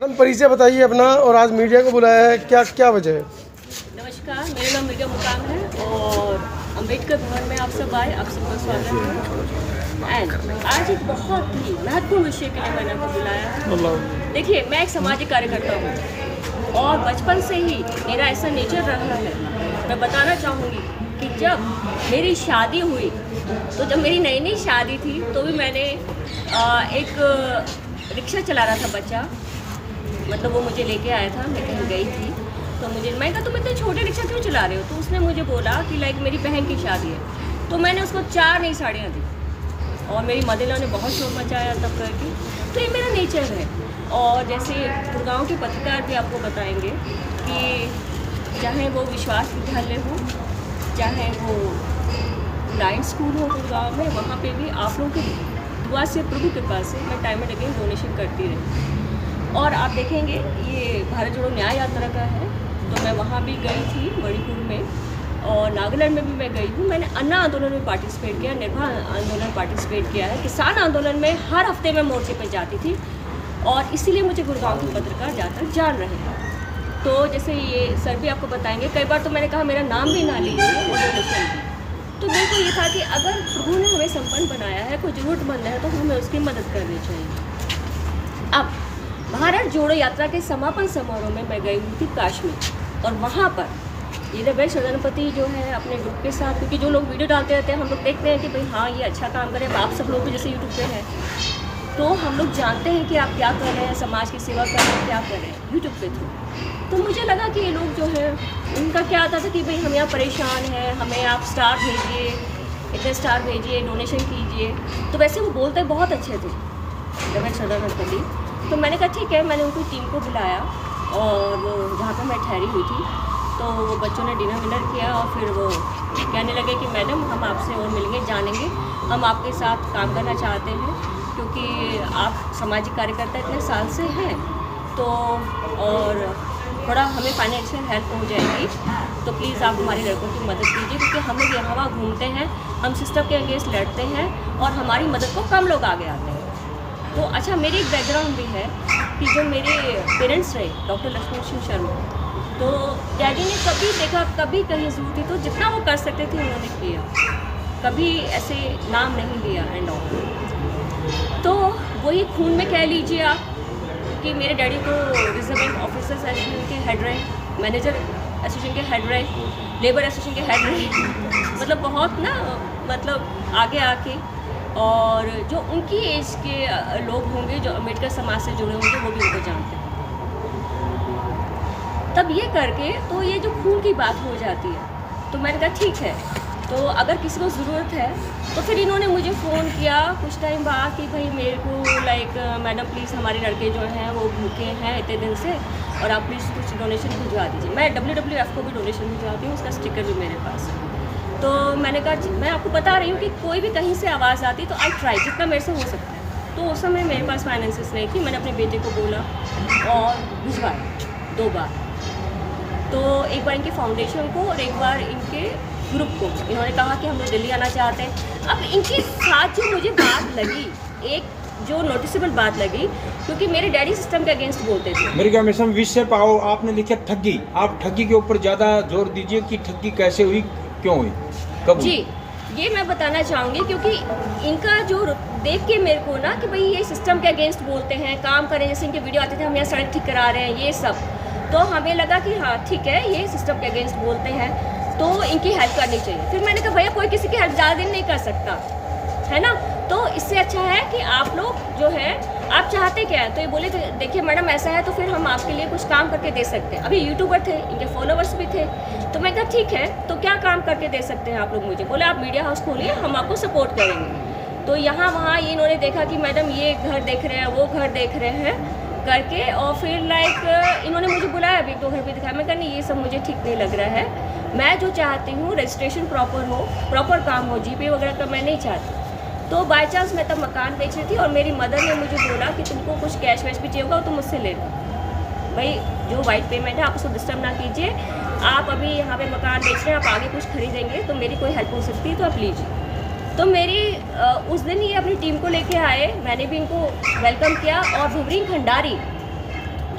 परिचय बताइए अपना, और आज मीडिया को बुलाया है, क्या क्या वजह है? नमस्कार, मेरा नाम मीडिया मुकाम है और अम्बेडकर भवन में आप सब आए, आप सबका स्वागत है। एंड आज एक बहुत ही महत्वपूर्ण विषय के लिए मैंने आपको बुलाया है। देखिए, मैं एक सामाजिक कार्यकर्ता हूँ और बचपन से ही मेरा ऐसा नेचर रहा है। मैं बताना चाहूँगी कि जब मेरी शादी हुई, तो जब मेरी नई नई शादी थी तो भी मैंने एक रिक्शा चला रहा था बच्चा, मतलब वो मुझे लेके आया था, मैं कहीं गई थी तो मैं कहा तुम इतने छोटे रिक्शा क्यों चला रहे हो? तो उसने मुझे बोला कि लाइक मेरी बहन की शादी है, तो मैंने उसको 4 नई साड़ियाँ दी और मेरी मदर ने बहुत शोर मचाया तब करके। तो ये मेरा नेचर है। और जैसे गुड़गांव के पत्रकार भी आपको बताएंगे कि चाहे वो विश्वास विद्यालय हो, चाहे वो लाइन स्कूल हो गुड़गांव में, वहाँ पे भी आप लोगों की दुआ से, प्रभु कृपा से मैं टाइम एंड अगेन डोनेशन करती रही। और आप देखेंगे ये भारत जोड़ो न्याय यात्रा का है, तो मैं वहाँ भी गई थी मणिपुर में, और नागालैंड में भी मैं गई हूँ। मैंने अन्ना आंदोलन में पार्टिसिपेट किया, निर्भया आंदोलन पार्टिसिपेट किया है, किसान आंदोलन में हर हफ्ते मैं मोर्चे पर जाती थी, और इसीलिए मुझे गुड़गांव के पत्रकार ज़्यादातर जान रहे हैं। तो जैसे ये सर भी आपको बताएंगे, कई बार तो मैंने कहा मेरा नाम भी ना लीजिए और डोनेशन भी। तो मेरे को ये था कि अगर प्रभु ने हमें संपन्न बनाया है, कोई ज़रूरतमंद है, तो हमें उसकी मदद करनी चाहिए। अब भारत जोड़ो यात्रा के समापन समारोह में मैं गई हुई थी कश्मीर, और वहाँ पर वीरभद्र सदनपति जो है अपने ग्रुप के साथ, क्योंकि जो लोग वीडियो डालते रहते हैं हम लोग देखते हैं कि भाई हाँ ये अच्छा काम करें, आप सब लोग भी जैसे यूट्यूब पे हैं तो हम लोग जानते हैं कि आप क्या कर रहे हैं, समाज की सेवा कर रहे हैं, क्या कर रहे हैं यूट्यूब पे थ्रू। तो मुझे लगा कि ये लोग जो है उनका क्या आता था कि भाई हम यहाँ परेशान हैं, हमें आप स्टार भेजिए, इतने स्टार भेजिए, डोनेशन कीजिए। तो वैसे वो बोलते बहुत अच्छे थे वीरभद्र सदनपति। तो मैंने कहा ठीक है, मैंने उनकी टीम को बुलाया और जहाँ पर मैं ठहरी हुई थी तो वो बच्चों ने डिनर विनर किया, और फिर वो कहने लगे कि मैडम हम आपसे और मिलेंगे, जानेंगे, हम आपके साथ काम करना चाहते हैं क्योंकि आप सामाजिक कार्यकर्ता इतने साल से हैं, तो और थोड़ा हमें फाइनेंशियल हेल्प हो जाएगी, तो प्लीज़ आप हमारे लड़कों की मदद कीजिए, क्योंकि हम लोग यहाँ वहाँ घूमते हैं, हम सिस्टम के अगेंस्ट लड़ते हैं और हमारी मदद को कम लोग आगे आते हैं। तो अच्छा, मेरी एक बैकग्राउंड भी है कि जो मेरे पेरेंट्स रहे डॉक्टर लक्ष्मण सिंह शर्मा, तो डैडी ने कभी देखा, कभी कहीं ज़रूरत थी तो जितना वो कर सकते थे उन्होंने किया, कभी ऐसे नाम नहीं लिया एंड ऑल। तो वही खून में कह लीजिए आप कि मेरे डैडी को रिजर्व बैंक ऑफिसर्स एसोसिएशन के हेड रहे, मैनेजर एसोसिएशन के हेड रहे, लेबर एसोसिएशन के हेड रहे, मतलब बहुत ना, मतलब आगे आके, और जो उनकी एज के लोग होंगे जो अम्बेडकर समाज से जुड़े होंगे वो भी उनको जानते हैं। तब ये करके तो ये जो खून की बात हो जाती है, तो मैंने कहा ठीक है, तो अगर किसी को ज़रूरत है तो फिर इन्होंने मुझे फ़ोन किया कुछ टाइम बाद कि भाई मेरे को लाइक मैडम प्लीज़ हमारे लड़के जो हैं वो भूखे हैं इतने दिन से, और आप प्लीज़ कुछ डोनेशन भिजवा दीजिए। मैं WWF को भी डोनेशन भिजवाती हूँ, उसका स्टिकर भी मेरे पास है। तो मैंने कहा मैं आपको बता रही हूँ कि कोई भी कहीं से आवाज़ आती तो आई ट्राई जितना मेरे से हो सकता है। तो उस समय मेरे पास फाइनेंसेस नहीं थी, मैंने अपने बेटे को बोला और भिजवाया 2 बार। तो एक बार इनके फाउंडेशन को और एक बार इनके ग्रुप को, इन्होंने कहा कि हम लोग दिल्ली आना चाहते हैं। अब इनके साथ जो मुझे बात लगी, एक जो नोटिसेबल बात लगी, क्योंकि मेरे डैडी सिस्टम के अगेंस्ट बोलते थे। मेरे क्या मिशन विषय पाओ, आपने लिखा ठगी, आप ठगी के ऊपर ज़्यादा जोर दीजिए कि ठगी कैसे हुई, क्यों हुई, कब हुई? जी, ये मैं बताना चाहूँगी क्योंकि इनका जो देख के मेरे को ना कि भाई ये सिस्टम के अगेंस्ट बोलते हैं, काम करें, जैसे इनके वीडियो आते थे हम यहाँ सड़क ठीक करा रहे हैं, ये सब, तो हमें लगा कि हाँ ठीक है ये सिस्टम के अगेंस्ट बोलते हैं तो इनकी हेल्प करनी चाहिए। फिर मैंने कहा भैया कोई किसी की हेल्प ज़्यादा दिन नहीं कर सकता है ना, तो इससे अच्छा है कि आप लोग जो है आप चाहते क्या है। तो ये बोले देखिए मैडम ऐसा है तो फिर हम आपके लिए कुछ काम करके दे सकते हैं। अभी यूट्यूबर थे, इनके फॉलोवर्स भी थे, तो मैं कहा ठीक है तो क्या काम करके दे सकते हैं आप लोग मुझे। बोले आप मीडिया हाउस खोलिए, हम आपको सपोर्ट करेंगे। तो यहाँ वहाँ ये इन्होंने देखा कि मैडम ये घर देख रहे हैं, वो घर देख रहे हैं करके, और फिर लाइक इन्होंने मुझे बुलाया, अभी 2 घर भी दिखाया। मैं कहनी ये सब मुझे ठीक नहीं लग रहा है, मैं जो चाहती हूँ रजिस्ट्रेशन प्रॉपर हो, प्रॉपर काम हो, जीपे वगैरह का मैं नहीं चाहती। तो बाई चांस मैं तब मकान बेच रही थी और मेरी मदर ने मुझे बोला कि तुमको कुछ कैश वैश भी चाहिए होगा तो मुझसे ले लो, भाई जो वाइट पेमेंट है आप उसको डिस्टर्ब ना कीजिए, आप अभी यहाँ पे मकान बेच रहे हैं, आप आगे कुछ खरीदेंगे तो मेरी कोई हेल्प हो सकती है तो आप लीजिए। तो मेरी उस दिन ये अपनी टीम को लेके आए, मैंने भी इनको वेलकम किया, और भवरीन खंडारी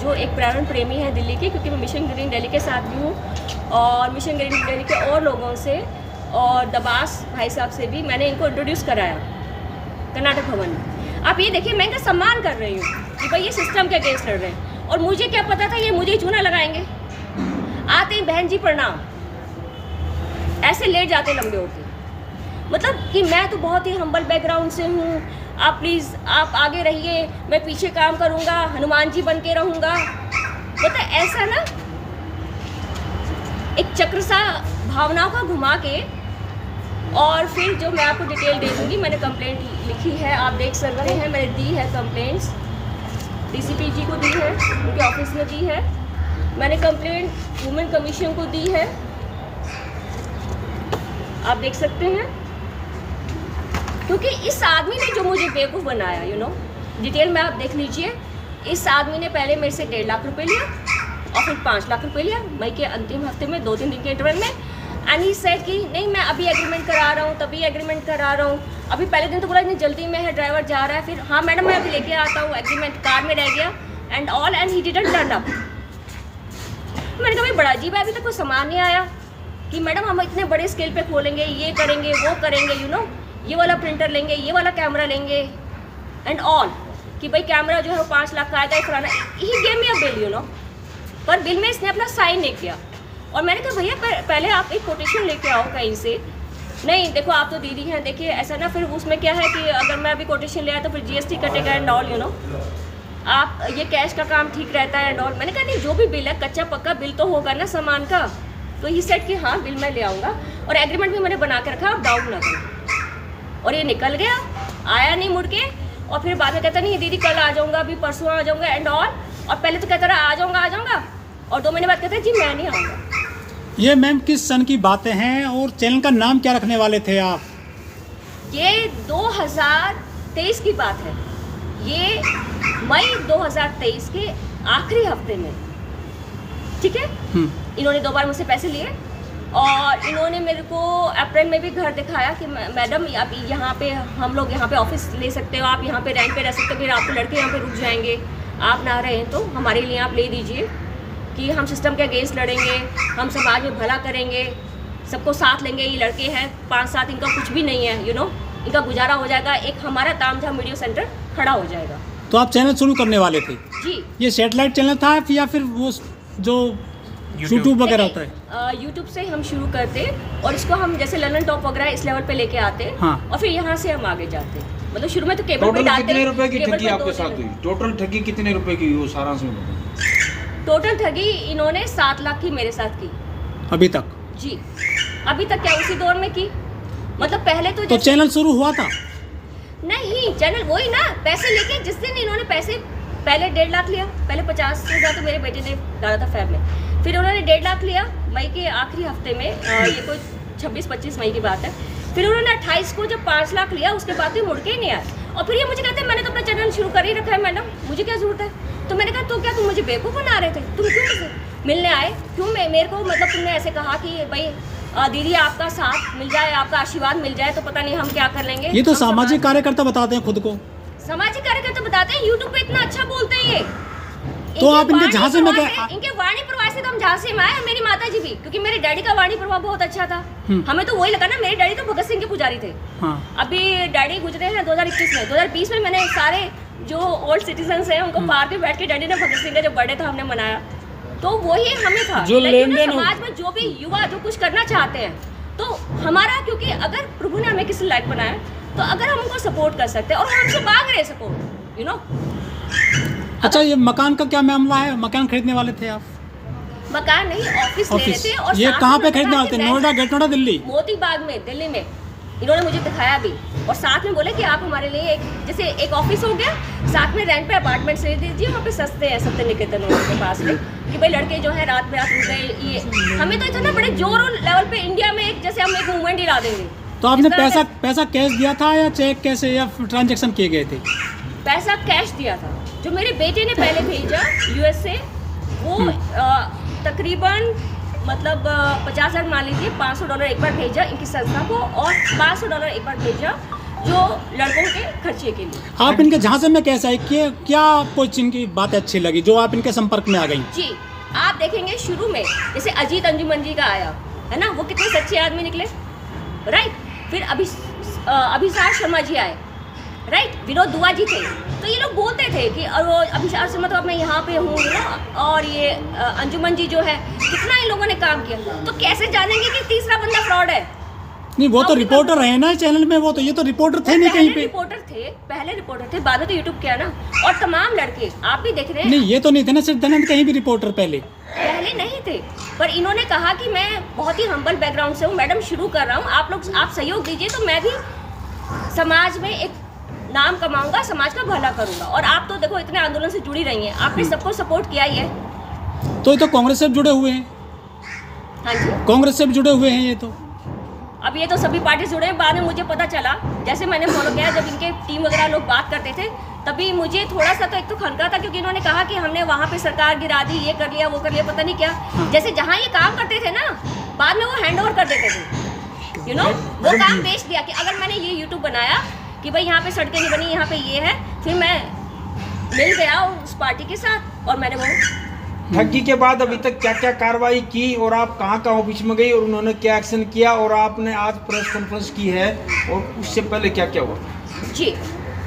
जो एक पर्यावरण प्रेमी है दिल्ली के, क्योंकि मैं मिशन ग्रीन दिल्ली के साथ भी हूँ और मिशन ग्रीन दिल्ली के और लोगों से और दबास भाई साहब से भी मैंने इनको इंट्रोड्यूस कराया कर्नाटक भवन में। आप ये देखिए, मैं इनका सम्मान कर रही हूँ कि भाई ये सिस्टम के अगेंस्ट लड़ रहे हैं, और मुझे क्या पता था ये मुझे ही चूना लगाएंगे। आते ही बहन जी प्रणाम, ऐसे लेट जाते लंबे होके, मतलब कि मैं तो बहुत ही हम्बल बैकग्राउंड से हूँ, आप प्लीज़ आप आगे रहिए, मैं पीछे काम करूँगा, हनुमान जी बन के रहूँगा। मतलब ऐसा ना एक चक्र सा भावनाओं का घुमा के, और फिर जो मैं आपको डिटेल दे दूँगी, मैंने कंप्लेंट लिखी है, आप देख सकते हैं, मैंने दी है कंप्लेंट्स, डीसीपी जी को दी है, उनके ऑफिस में दी है, मैंने कंप्लेंट वुमेन कमीशन को दी है, आप देख सकते हैं। क्योंकि इस आदमी ने जो मुझे बेवकूफ़ बनाया, यू नो, डिटेल में आप देख लीजिए। इस आदमी ने पहले मेरे से 1.5 लाख रुपए लिया और फिर 5 लाख रुपए लिया मई के अंतिम हफ्ते में, 2-3 दिन के इंटरवल में। एंड ही सेड कि नहीं मैं अभी एग्रीमेंट करा रहा हूँ, तभी एग्रीमेंट करा रहा हूँ। अभी पहले दिन तो बोला इतनी जल्दी में है, ड्राइवर जा रहा है, फिर हाँ मैडम मैं अभी लेके आता हूँ, एग्रीमेंट कार में रह गया and all, and he didn't turn up. मैंने कहा भाई बड़ा अजीब है, अभी तक कोई सामान नहीं आया कि मैडम हम इतने बड़े स्केल पे खोलेंगे, ये करेंगे वो करेंगे, यू नो, ये वाला प्रिंटर लेंगे, ये वाला कैमरा लेंगे एंड ऑल, कि भाई कैमरा जो है वो 5 लाख का आएगा, फलाना। He gave me a bill, you know, पर बिल में इसने अपना साइन नहीं किया। और मैंने कहा भैया पहले आप एक कोटेशन लेके आओ कहीं से। नहीं देखो आप तो दीदी हैं, देखिए ऐसा ना, फिर उसमें क्या है कि अगर मैं अभी कोटेशन ले आया तो फिर GST कटेगा एंड ऑल, यू नो, आप ये कैश का काम ठीक रहता है एंड ऑल। मैंने कहा नहीं जो भी बिल है, कच्चा पक्का बिल तो होगा ना सामान का। तो ही सेट कि हाँ बिल मैं ले आऊँगा, और एग्रीमेंट भी मैंने बना के रखा, आप डाउट ना करो। और ये निकल गया, आया नहीं मुड़ के, और फिर बाद में कहता नहीं दीदी कल आ जाऊँगा, अभी परसों आ जाऊँगा एंड ऑल। और पहले तो कहता रहा आ जाऊँगा, और 2 महीने बाद कहते जी मैं नहीं आऊँगा। ये मैम किस सन की बातें हैं और चैनल का नाम क्या रखने वाले थे आप? ये 2023 की बात है, ये मई 2023 के आखिरी हफ्ते में, ठीक है। इन्होंने 2 बार मुझसे पैसे लिए और इन्होंने मेरे को अप्रैल में भी घर दिखाया कि मैडम आप यहाँ पे, हम लोग यहाँ पे ऑफिस ले सकते हो, आप यहाँ पे रेंट पे रह सकते हो, फिर आपके लड़के यहाँ पे रुक जाएंगे, आप ना रहे तो हमारे लिए आप ले दीजिए कि हम सिस्टम के अगेंस्ट लड़ेंगे, हम समाज में भला करेंगे, सबको साथ लेंगे। ये लड़के हैं 5-7, इनका कुछ भी नहीं है, यू नो, इनका गुजारा हो जाएगा, एक हमारा तामझाम वीडियो सेंटर खड़ा हो जाएगा। तो आप चैनल शुरू करने वाले थे? जी। ये सैटेलाइट चैनल था या फिर वो जो यूट्यूब वगैरह होता है? यूट्यूब से हम शुरू करते और इसको हम जैसे लंदन टॉप वगैरह इस लेवल पे लेके आते, हाँ। और फिर यहाँ से हम आगे जाते। मतलब शुरू में तो केबल पे डालते। कितने रुपए की ठगी आपके साथ हुई? टोटल ठगी कितने रुपए की, वो सारांश में बताइए। टोटल ठगी इन्होंने 7 लाख की मेरे साथ की अभी तक? जी अभी तक क्या उसी दौर में की। मतलब पहले तो चैनल शुरू हुआ था? नहीं, चैनल वही ना, पैसे लेके जिस दिन इन्होंने पैसे पहले 1.5 लाख लिया, पहले 50 से ज़्यादा मेरे बेटे ने डाला था फैब में, फिर उन्होंने 1.5 लाख लिया मई के आखिरी हफ्ते में, ये कोई 26-25 मई की बात है। फिर उन्होंने 28 को जब 5 लाख लिया, उसके बाद भी मुड़ के ही नहीं आया। और फिर ये मुझे कहते हैं मैंने तो अपना चैनल शुरू कर ही रखा है मैडम, मुझे क्या जरूरत है। तो मैंने कहा तो क्या तुम मुझे बेवकूफ़ बना रहे थे, तुम क्यों मुझसे मिलने आए, क्यों मेरे को, मतलब तुमने ऐसे कहा कि भाई दीदी आपका साथ मिल जाए, आपका आशीर्वाद मिल जाए तो पता नहीं हम क्या कर लेंगे। ये तो सामाजिक कार्यकर्ता बताते हैं खुद को। सामाजिक कार्यकर्ता बताते हैं, यूट्यूब पे इतना अच्छा बोलते हैं ये। तो आप इनके झांसे में गए? इनके वाणी प्रवाह से तो हम झांसे में आए, मेरी माता जी भी, क्योंकि मेरे डैडी का वाणी प्रवाह बहुत अच्छा था। हमें तो वही लगा ना, मेरे डैडी तो भगत सिंह के पुजारी थे। हाँ। अभी डैडी गुजरे हैं 2021 में, 2020 में मैंने सारे जो ओल्ड सिटीजन्स हैं उनको पार्क पे बैठ के डैडी ने भगत सिंह का जो बर्थडे था हमने मनाया, तो वही हमें था। जो लेन-देन समाज में जो भी युवा जो कुछ करना चाहते हैं, तो हमारा, क्योंकि अगर प्रभु ने हमें किसी लायक बनाया तो अगर हम उनको सपोर्ट कर सकते हैं, और हमसे मांग रहे सपोर्ट, यू नो। अच्छा, ये मकान का क्या मामला है? मकान खरीदने वाले थे आप? मकान नहीं, ऑफिस ले रहे थे। और ये कहाँ पे खरीदने वाले थे? नोएडा, गेट नोएडा, दिल्ली? मोती बाग में, दिल्ली में। इन्होंने मुझे दिखाया भी, और साथ में बोले कि आप हमारे लिए एक, जैसे एक ऑफिस हो गया, साथ में रेंट पे अपार्टमेंट्स ले दीजिए, वहाँ पे सस्ते हैं, सत्य निकेतन के पास में, कि भाई लड़के जो है रात में रात रुक गए। ये हमें तो इतना बड़े जोर लेवल पे इंडिया में एक, जैसे हम एक मूवमेंट ही ला देंगे। तो आपने पैसा कैश दिया था या चेक कैसे या ट्रांजेक्शन किए गए थे? पैसा कैश दिया था, जो मेरे बेटे ने पहले भेजा US से, वो तकरीबन मतलब 50,000 मान लीजिए, $500 एक बार भेजा इनकी संस्था को, और $500 एक बार भेजा जो लड़कों के खर्चे के लिए। आप इनके झांसे में कैसा है कि क्या आपको इनकी बातें अच्छी लगी जो आप इनके संपर्क में आ गई? जी, आप देखेंगे शुरू में जैसे अजीत अंजुमन जी का आया है ना, वो कितने सच्चे आदमी निकले, राइट। फिर अभिषाक शर्मा जी आए, राइट। विनोद दुआ जी थे। तो ये लोग बोलते थे कि और वो अभिषाक शर्मा तो अब मैं यहाँ पे हूँ ना, और ये अंजुमन जी जो है कितना इन लोगों ने काम किया। तो कैसे जानेंगे कि तीसरा बंदा फ्रॉड है? नहीं, वो तो रिपोर्टर है ना चैनल में, वो तो ये तो रिपोर्टर थे नहीं कहीं पे। पहले रिपोर्टर थे, बाद में तो यूट्यूब किया ना। और तमाम लड़के आप भी देख रहे हैं। नहीं, ये तो नहीं थे ना सिर्फ धनंद, कहीं भी रिपोर्टर पहले नहीं थे। पर इन्होंने कहा कि मैं बहुत ही हम्बल बैकग्राउंड से हूँ मैडम, शुरू कर रहा हूँ, आप लोग आप सहयोग दीजिए तो मैं भी समाज में एक नाम कमाऊंगा, समाज का भला करूंगा। और आप तो देखो इतने आंदोलन से जुड़ी रही हैं, आपने सबको सपोर्ट किया ही है। तो ये तो कांग्रेस से जुड़े हुए हैं। हाँ जी, कांग्रेस से भी जुड़े हुए हैं ये तो। अब ये तो सभी पार्टी जुड़े हैं। बाद में मुझे पता चला, जैसे मैंने फॉलो किया, जब इनके टीम वगैरह लोग बात करते थे तभी मुझे थोड़ा सा तो एक तो खनका था, क्योंकि इन्होंने कहा कि हमने वहाँ पे सरकार गिरा दी, ये कर लिया वो कर लिया, पता नहीं क्या। जैसे जहाँ ये काम करते थे ना, बाद में वो हैंड ओवर कर देते थे, वो काम बेच दिया कि अगर मैंने ये यूट्यूब बनाया कि भाई यहाँ पे सड़कें नहीं बनी, यहाँ पे ये है, फिर मैं मिल गया उस पार्टी के साथ और मैंने वो ठगी के बाद अभी तक क्या क्या कार्रवाई की और आप कहाँ कहाँ ऑफिस में गई और उन्होंने क्या एक्शन किया और आपने आज प्रेस कॉन्फ्रेंस की है और उससे पहले क्या क्या हुआ? जी,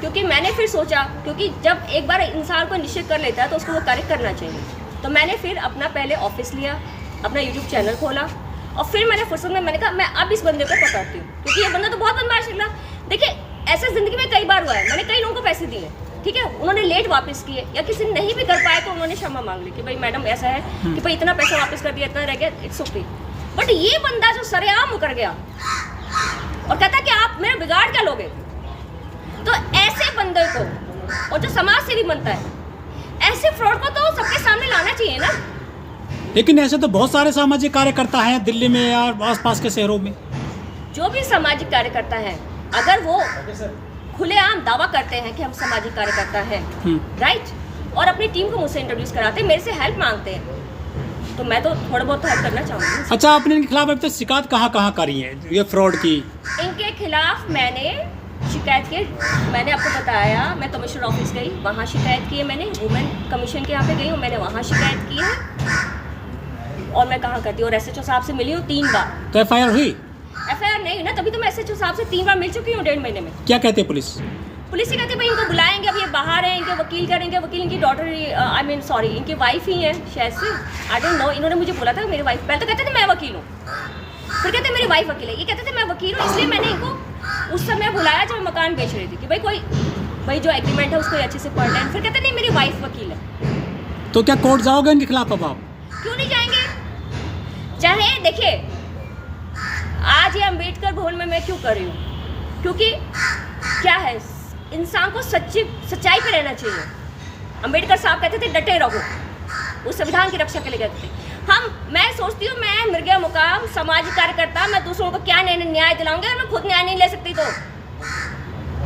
क्योंकि मैंने फिर सोचा, क्योंकि जब एक बार इंसान को निश्चित कर लेता है तो उसको वो कार्य करना चाहिए। तो मैंने फिर अपना पहले ऑफिस लिया, अपना यूट्यूब चैनल खोला और फिर मैंने फुर्सत में मैंने कहा मैं अब इस बंदे को पकड़ती हूँ, क्योंकि ये बंदा तो बहुत बदमाश निकला। देखिए, ऐसे जिंदगी में कई बार हुआ है, मैंने कई लोगों को पैसे दिए, ठीक है, उन्होंने लेट वापस किए या किसी ने नहीं भी कर पाए तो उन्होंने क्षमा मांग ली कि भाई मैडम ऐसा है कि भाई इतना पैसा वापस कर दिया, इतना रह गया, इट्स ओके। बट ये बंदा जो सरेआम उतर गया और कहता कि आप मेरा बिगाड़ क्या लोगे, तो ऐसे बंदे को, और जो समाज सेवी बनता है, ऐसे फ्रॉड को तो सबके सामने लाना चाहिए ना। लेकिन ऐसे तो बहुत सारे सामाजिक कार्यकर्ता हैं दिल्ली में या आसपास के शहरों में। जो भी सामाजिक कार्यकर्ता है, अगर वो खुलेआम दावा करते हैं कि हम सामाजिक कार्यकर्ता हैं, राइट, और अपनी टीम को मुझसे इंट्रोड्यूस कराते हैं, मेरे से हेल्प मांगते हैं, तो मैं तो थोड़ा बहुत हेल्प करना चाहूँगी। अच्छा, आपने इनके खिलाफ अभी तक शिकायत कहाँ कहाँ करी है ये फ्रॉड की? इनके खिलाफ मैंने शिकायत की, मैंने आपको बताया, मैं कमिश्नर ऑफिस गई, वहाँ शिकायत की है मैंने, वुमेन कमीशन के यहाँ पे गई हूँ, मैंने वहाँ शिकायत की है। और मैं कहाँ करती हूँ, और SHO साहब से मिली हूँ 3 बार। तो FIR हुई? FIR नहीं ना, तभी तो मैं SHO साहब से 3 बार मिल चुकी हूँ 1.5 महीने में। क्या कहते हैं पुलिस? पुलिस ही कहती है भाई इनको बुलाएंगे, अब ये बाहर हैं, इनके वकील करेंगे, वकील इनकी डॉटर इनकी वाइफ ही है शायद से, आई डोंट नो। इन्होंने मुझे बोला था मेरी वाइफ, पहले तो कहते थे मैं वकील हूँ, फिर कहते मेरी वाइफ वकील है, ये कहते थे मैं वकील हूँ। इसलिए मैंने इनको उस समय बुलाया जब मैं मकान बेच रही थी कि भाई जो एग्रीमेंट है उसको अच्छे से पढ़ लें। फिर कहते नहीं मेरी वाइफ वकील है। तो क्या कोर्ट जाओगे इनके खिलाफ अब आप? क्यों नहीं जाएंगे? चाहे देखिए, आज ये अम्बेडकर भवन में मैं क्यों कर रही हूँ, क्योंकि क्या है, इंसान को सच्चाई पे रहना चाहिए। अम्बेडकर साहब कहते थे डटे रहो, उस संविधान की रक्षा के लिए कहते थे। मैं सोचती हूँ मैं मिल गया मुकाम सामाजिक कार्यकर्ता, मैं दूसरों को क्या न्याय दिलाऊंगी अगर मैं खुद न्याय नहीं ले सकती तो।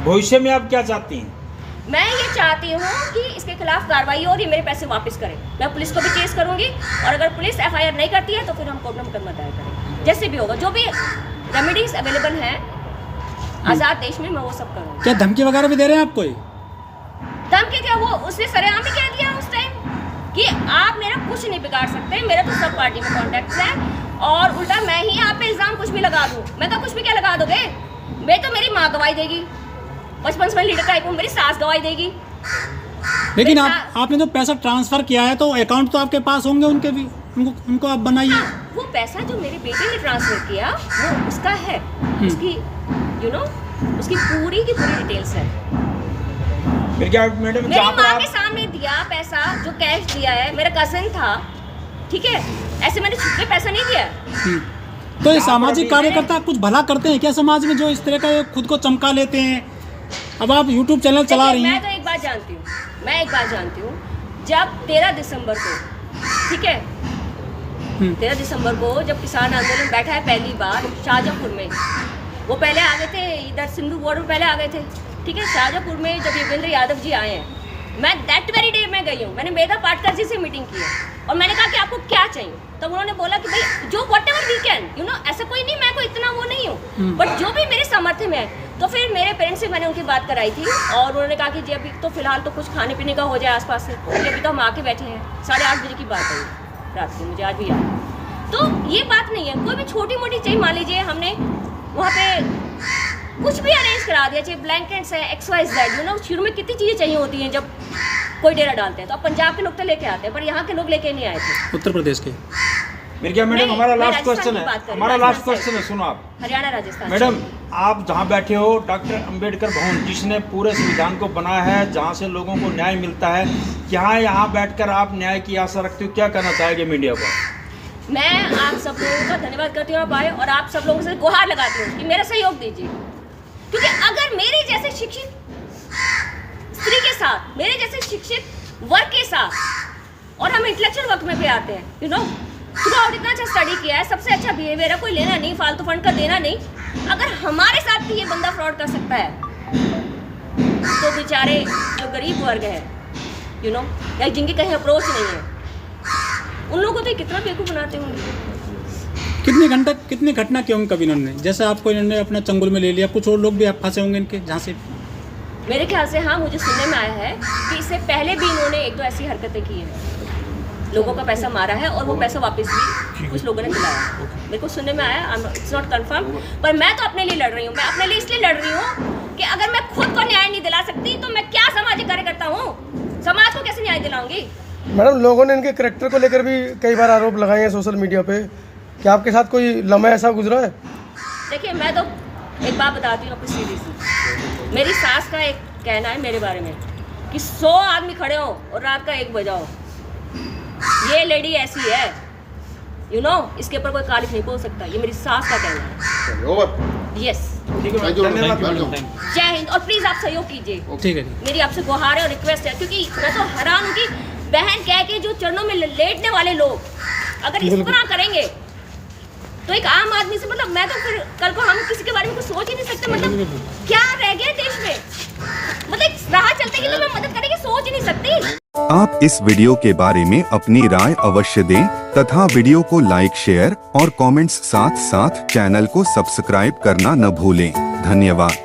भविष्य में आप क्या चाहती हैं? मैं ये चाहती हूँ कि इसके खिलाफ कार्रवाई हो और ये मेरे पैसे वापस करें। मैं पुलिस को भी केस करूँगी और अगर पुलिस FIR नहीं करती है तो फिर हम कोर्ट में मुकदमा दायर करेंगे, जैसे भी होगा। जो भी रेमेडीज अवेलेबल हैं आज़ाद देश में, मैं वो सब करूँगी। क्या धमकी वगैरह भी दे रहे हैं आपको? धमकी क्या, वो उसने सरेआम ही कह दिया उस टाइम कि आप मेरा कुछ नहीं बिगाड़ सकते, मेरा तो सब पार्टी में कॉन्टैक्ट्स हैं और उल्टा मैं ही आप पे इल्ज़ाम कुछ भी लगा दूँ। मैं कहा कुछ भी क्या लगा दोगे, मैं तो मेरी माँ गवाही देगी, बचपन से मैं लीडर टाइप हूँ, मेरी सास गवाही देगी। लेकिन आपने जो पैसा ट्रांसफर किया है तो अकाउंट तो आपके पास होंगे उनके भी, उनको आप बनाइए। हाँ, वो पैसा जो मेरे बेटे ने ट्रांसफर किया वो उसका है, उसकी उसकी पूरी की पूरी डिटेल्स है। मैडम मेरी माँ के सामने दिया पैसा, जो कैश दिया है, मेरा कजिन था, ठीक है, ऐसे मैंने छुपके पैसा नहीं दिया। तो ये सामाजिक कार्यकर्ता कुछ भला करते हैं क्या समाज में, जो इस तरह का खुद को चमका लेते हैं? अब आप YouTube चैनल चला रही हैं। मैं तो एक बात जानती हूँ, जब 13 दिसंबर को, ठीक है, 13 दिसंबर को जब किसान आंदोलन बैठा है पहली बार शाहजहाँपुर में, वो पहले आ गए थे इधर सिंधु बॉर्डर में, पहले आ गए थे, ठीक है, शाहजहाँपुर में जब योगेंद्र यादव जी आए हैं मैं दैट वेरी डे मैं गई हूँ, मैंने मेधा पाटकर जी से मीटिंग की है और मैंने कहा कि आपको क्या चाहिए, तब उन्होंने बोला कि भाई जो whatever we can, you know, ऐसा कोई नहीं, मैं कोई इतना वो नहीं हूँ, बट जो भी मेरे सामर्थ्य में है। तो फिर मेरे पेरेंट्स से मैंने उनकी बात कराई थी और उन्होंने कहा कि जी अभी तो फिलहाल तो कुछ खाने पीने का हो जाए आसपास से, क्योंकि अभी तो हम आके बैठे हैं, 8:30 बजे की बात है रात की, मुझे आज भी याद है। तो ये बात नहीं है, कोई भी छोटी मोटी चाहिए, मान लीजिए हमने वहाँ पे कुछ भी अरेंज करा दिया, चाहे ब्लैंकेट्स है, XYZ, यू नो, शुरू में कितनी चीज़ें चाहिए होती हैं जब कोई डेरा डालते हैं, तो अब पंजाब के लोग तो लेके आते हैं, पर यहाँ के लोग लेके नहीं आए थे, उत्तर प्रदेश के। मिर्जा मैडम, हमारा लास्ट क्वेश्चन है, हमारा लास्ट राजस्थान क्वेश्चन है, सुनो आप। हरियाणा राजस्थान। मैडम, आप जहाँ बैठे हो, डॉक्टर अंबेडकर भवन, जिसने पूरे संविधान को बनाया है, जहाँ से लोगों को न्याय मिलता है, क्या यहाँ बैठकर आप न्याय की आशा रखते हो? क्या कहना चाहेंगे मीडिया को? मैं आप सब लोगों का धन्यवाद करती हूँ आप आए, और आप सब लोगों से गुहार लगाती हूँ कि मेरा सहयोग दीजिए, क्योंकि अगर मेरे जैसे शिक्षित स्त्री के साथ, मेरे जैसे शिक्षित वर्ग के साथ, और हम इंटेलेक्चुअल वर्क में भी आते हैं, यू नो, थ्रू आउट इतना अच्छा स्टडी किया है, सबसे अच्छा बिहेवियर है, कोई लेना नहीं, फालतू फंड का देना नहीं, अगर हमारे साथ भी ये बंदा फ्रॉड कर सकता है, तो बेचारे जो गरीब वर्ग है, यू नो, या जिनके कहीं अप्रोच नहीं है, उन लोगों को तो कितना बेवकूफ़ बनाते होंगे। कितनी घटना की होंगी कभी इन्होंने, जैसे आपको इन्होंने अपना चंगुल में ले लिया, कुछ और लोग भी आप फंसे होंगे इनके, जहाँ से मेरे ख्याल से हाँ, मुझे सुनने में आया है कि इससे पहले भी इन्होंने 1-2 ऐसी हरकतें की हैं, लोगों का पैसा मारा है और वो पैसा वापस भी कुछ लोगों ने दिलाया, मेरे को सुनने में आया, इट्स नॉट कंफर्म, पर मैं तो अपने लिए लड़ रही हूँ, मैं अपने लिए इसलिए लड़ रही हूँ कि अगर मैं खुद को न्याय नहीं दिला सकती तो मैं क्या सामाजिक कार्यकर्ता हूँ, समाज को कैसे न्याय दिलाऊंगी। मैडम, लोगों ने इनके करैक्टर को लेकर भी कई बार आरोप लगाए हैं सोशल मीडिया पे, क्या आपके साथ कोई लम्हा ऐसा गुजरा है? देखिए, मैं तो एक बात बताती हूँ आपको सीधी सी, मेरी सास का एक कहना है मेरे बारे में कि 100 आदमी खड़े हो और रात का 1 बजा हो, ये लेडी ऐसी है, यू नो, इसके ऊपर कोई तारीफ नहीं बोल सकता, ये मेरी सास का कहना है। यस, जय हिंद, और प्लीज आप सहयोग कीजिए, ठीक है, मेरी आपसे गुहार है और रिक्वेस्ट है, क्योंकि मैं तो हैरान हूँ कि बहन कह के जो चरणों में लेटने वाले लोग अगर इस तरह करेंगे तो एक आम आदमी से, मतलब मैं तो फिर कल को हम किसी के बारे में कुछ सोच ही नहीं सकते, मतलब क्या रह गया देश में, मतलब राह चलते कि तो मैं मदद करेंगे सोच ही नहीं सकती। आप इस वीडियो के बारे में अपनी राय अवश्य दें तथा वीडियो को लाइक, शेयर और कमेंट्स साथ साथ चैनल को सब्सक्राइब करना न भूलें। धन्यवाद।